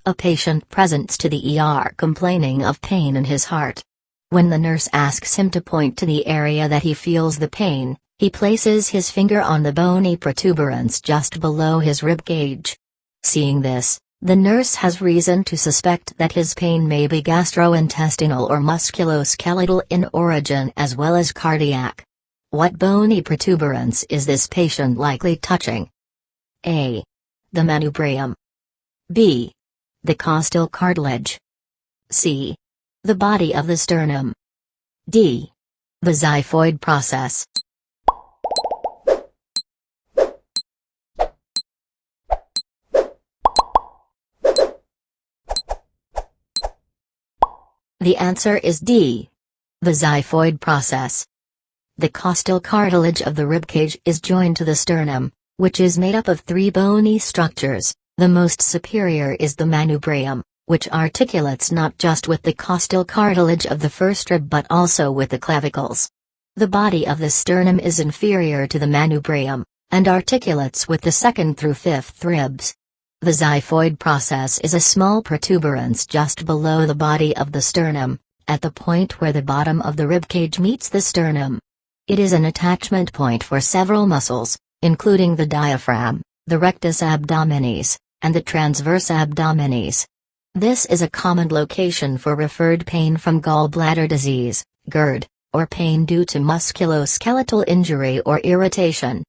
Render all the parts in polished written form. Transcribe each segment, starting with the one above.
A patient presents to the ER complaining of pain in his heart. When the nurse asks him to point to the area that he feels the pain, he places his finger on the bony protuberance just below his rib cage. Seeing this, the nurse has reason to suspect that his pain may be gastrointestinal or musculoskeletal in origin as well as cardiac. What bony protuberance is this patient likely touching? A. The manubrium. B. The costal cartilage. C. The body of the sternum. D. The xiphoid process. The answer is D. The xiphoid process. The costal cartilage of the ribcage is joined to the sternum, which is made up of 3 bony structures. The most superior is the manubrium, which articulates not just with the costal cartilage of the first rib but also with the clavicles. The body of the sternum is inferior to the manubrium, and articulates with the 2nd through 5th ribs. The xiphoid process is a small protuberance just below the body of the sternum, at the point where the bottom of the ribcage meets the sternum. It is an attachment point for several muscles, including the diaphragm, the rectus abdominis, and the transverse abdominis. This is a common location for referred pain from gallbladder disease, GERD, or pain due to musculoskeletal injury or irritation.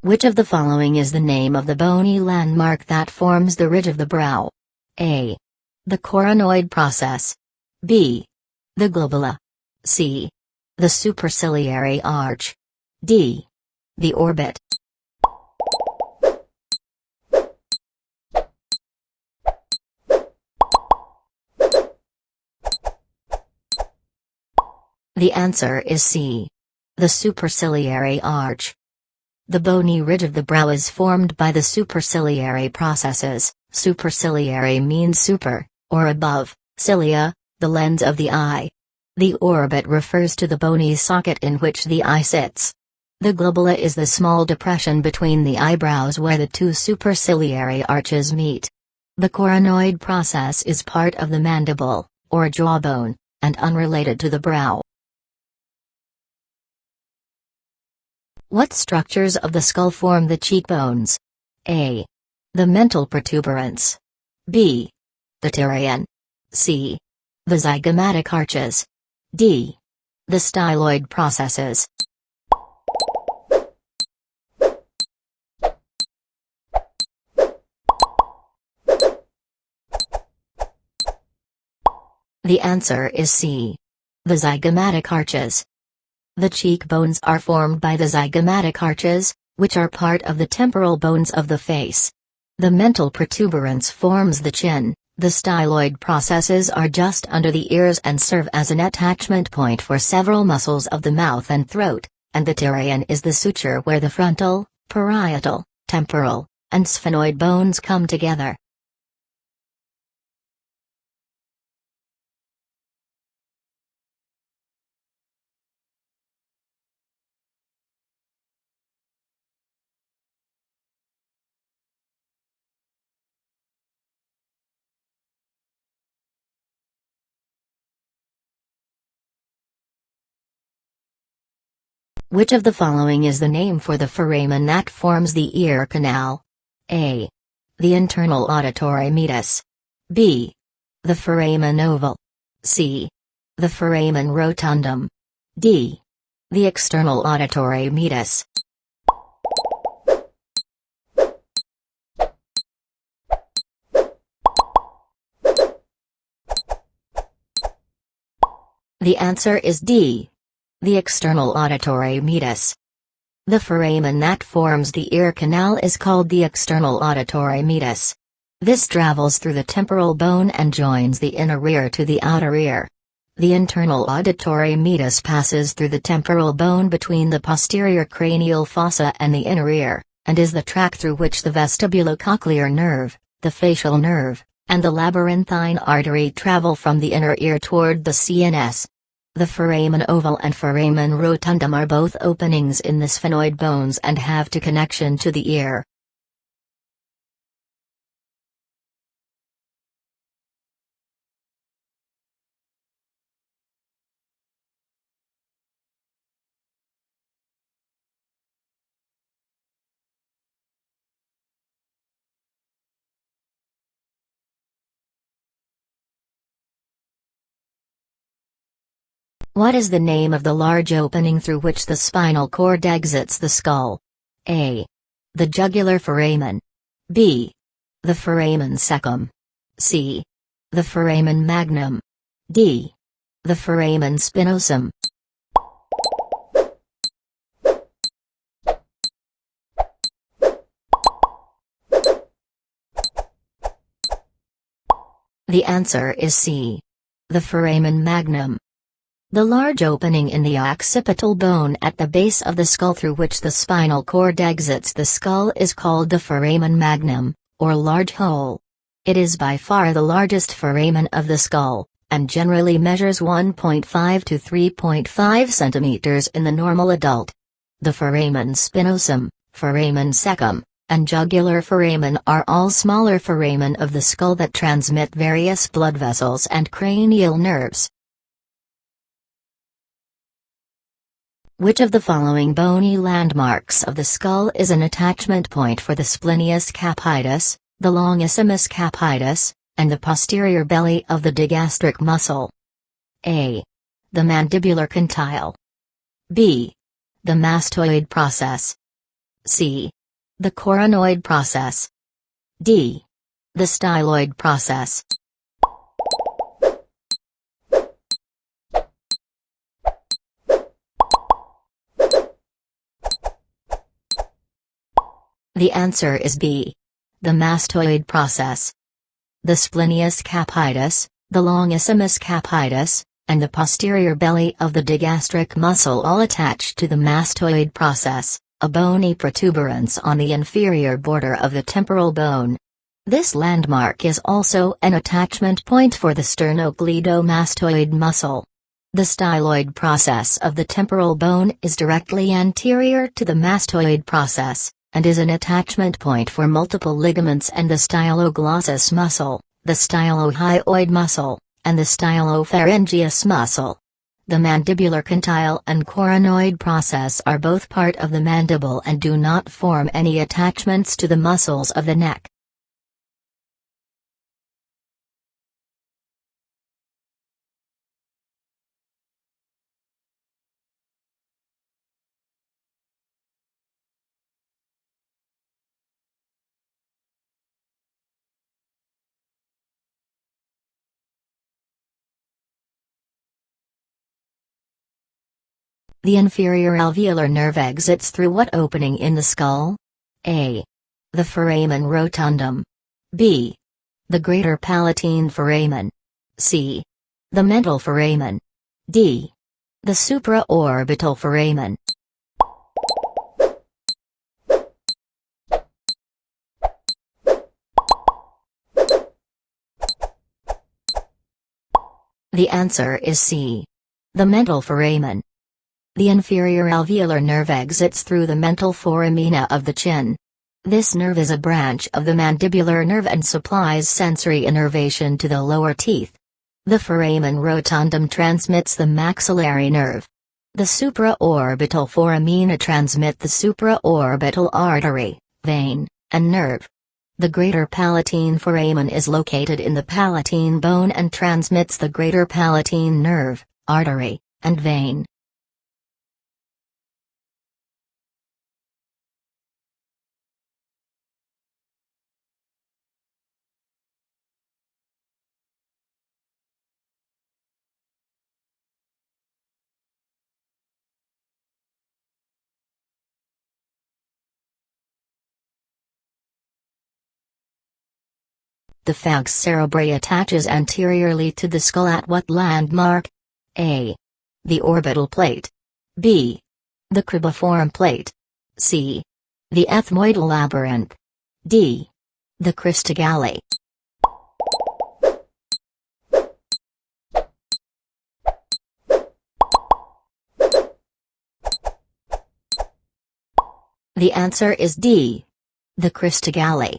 Which of the following is the name of the bony landmark that forms the ridge of the brow? A. The coronoid process. B. The globula. C. The superciliary arch. D. The orbit. The answer is C. The superciliary arch. The bony ridge of the brow is formed by the superciliary processes. Superciliary means super, or above, cilia, the lens of the eye. The orbit refers to the bony socket in which the eye sits. The globula is the small depression between the eyebrows where the 2 superciliary arches meet. The coronoid process is part of the mandible, or jawbone, and unrelated to the brow. What structures of the skull form the cheekbones? A. The mental protuberance. B. The pterion. C. The zygomatic arches. D. The styloid processes. The answer is C. The zygomatic arches. The cheekbones are formed by the zygomatic arches, which are part of the temporal bones of the face. The mental protuberance forms the chin, the styloid processes are just under the ears and serve as an attachment point for several muscles of the mouth and throat, and the pterion is the suture where the frontal, parietal, temporal, and sphenoid bones come together. Which of the following is the name for the foramen that forms the ear canal? A. The internal auditory meatus. B. The foramen oval. C. The foramen rotundum. D. The external auditory meatus. The answer is D. The external auditory meatus. The foramen that forms the ear canal is called the external auditory meatus. This travels through the temporal bone and joins the inner ear to the outer ear. The internal auditory meatus passes through the temporal bone between the posterior cranial fossa and the inner ear, and is the track through which the vestibulocochlear nerve, the facial nerve, and the labyrinthine artery travel from the inner ear toward the CNS. The foramen oval and foramen rotundum are both openings in the sphenoid bones and have to connection to the ear. What is the name of the large opening through which the spinal cord exits the skull? A. The jugular foramen. B. The foramen secum. C. The foramen magnum. D. The foramen spinosum. The answer is C. The foramen magnum. The large opening in the occipital bone at the base of the skull through which the spinal cord exits the skull is called the foramen magnum, or large hole. It is by far the largest foramen of the skull, and generally measures 1.5 to 3.5 centimeters in the normal adult. The foramen spinosum, foramen secum, and jugular foramen are all smaller foramen of the skull that transmit various blood vessels and cranial nerves. Which of the following bony landmarks of the skull is an attachment point for the splenius capitis, the longissimus capitis, and the posterior belly of the digastric muscle? A. The mandibular condyle. B. The mastoid process. C. The coronoid process. D. The styloid process. The answer is B. The mastoid process. The splenius capitis, the longissimus capitis, and the posterior belly of the digastric muscle all attach to the mastoid process, a bony protuberance on the inferior border of the temporal bone. This landmark is also an attachment point for the sternocleidomastoid muscle. The styloid process of the temporal bone is directly anterior to the mastoid process, and is an attachment point for multiple ligaments and the styloglossus muscle, the stylohyoid muscle, and the stylopharyngeus muscle. The mandibular condyle and coronoid process are both part of the mandible and do not form any attachments to the muscles of the neck. The inferior alveolar nerve exits through what opening in the skull? A. The foramen rotundum. B. The greater palatine foramen. C. The mental foramen. D. The supraorbital foramen. The answer is C. The mental foramen. The inferior alveolar nerve exits through the mental foramina of the chin. This nerve is a branch of the mandibular nerve and supplies sensory innervation to the lower teeth. The foramen rotundum transmits the maxillary nerve. The supraorbital foramina transmit the supraorbital artery, vein, and nerve. The greater palatine foramen is located in the palatine bone and transmits the greater palatine nerve, artery, and vein. The falx cerebri attaches anteriorly to the skull at what landmark? A. The orbital plate. B. The cribriform plate. C. The ethmoidal labyrinth. D. The cristogale. The answer is D. The cristogale.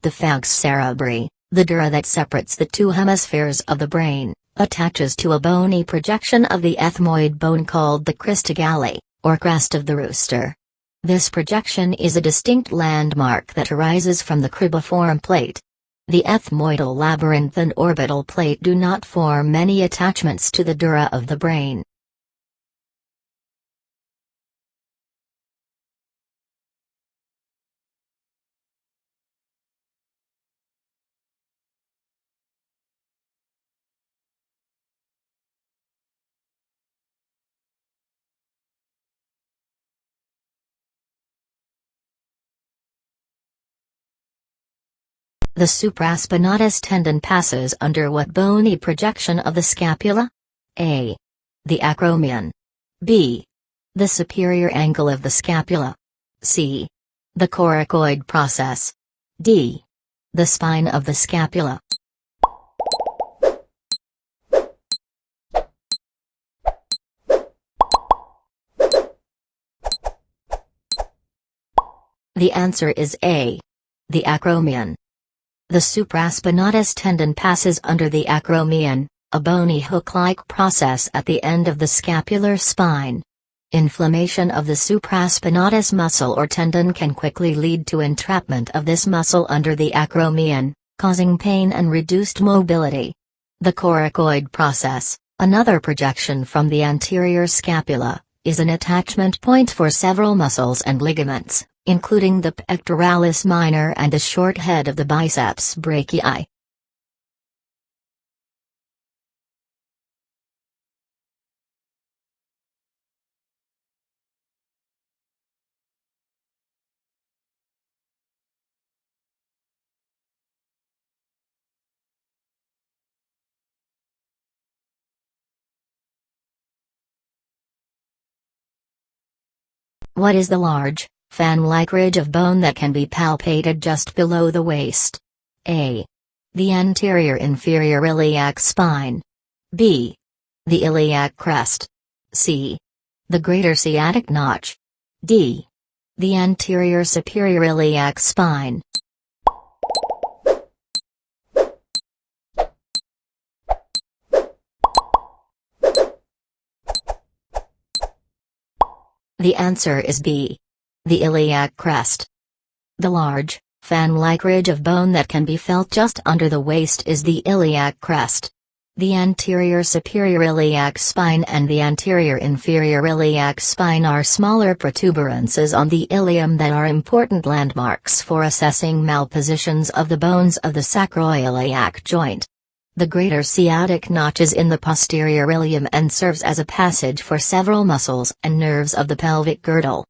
The falx cerebri, the dura that separates the two hemispheres of the brain, attaches to a bony projection of the ethmoid bone called the cristogale, or crest of the rooster. This projection is a distinct landmark that arises from the cribriform plate. The ethmoidal labyrinth and orbital plate do not form many attachments to the dura of the brain. The supraspinatus tendon passes under what bony projection of the scapula? A. The acromion. B. The superior angle of the scapula. C. The coracoid process. D. The spine of the scapula. The answer is A. The acromion. The supraspinatus tendon passes under the acromion, a bony hook-like process at the end of the scapular spine. Inflammation of the supraspinatus muscle or tendon can quickly lead to entrapment of this muscle under the acromion, causing pain and reduced mobility. The coracoid process, another projection from the anterior scapula, is an attachment point for several muscles and ligaments, including the pectoralis minor and the short head of the biceps brachii. What is the large, fan-like ridge of bone that can be palpated just below the waist? A. The anterior inferior iliac spine. B. The iliac crest. C. The greater sciatic notch. D. The anterior superior iliac spine. The answer is B. The iliac crest. The large, fan-like ridge of bone that can be felt just under the waist is the iliac crest. The anterior superior iliac spine and the anterior inferior iliac spine are smaller protuberances on the ilium that are important landmarks for assessing malpositions of the bones of the sacroiliac joint. The greater sciatic notch is in the posterior ilium and serves as a passage for several muscles and nerves of the pelvic girdle.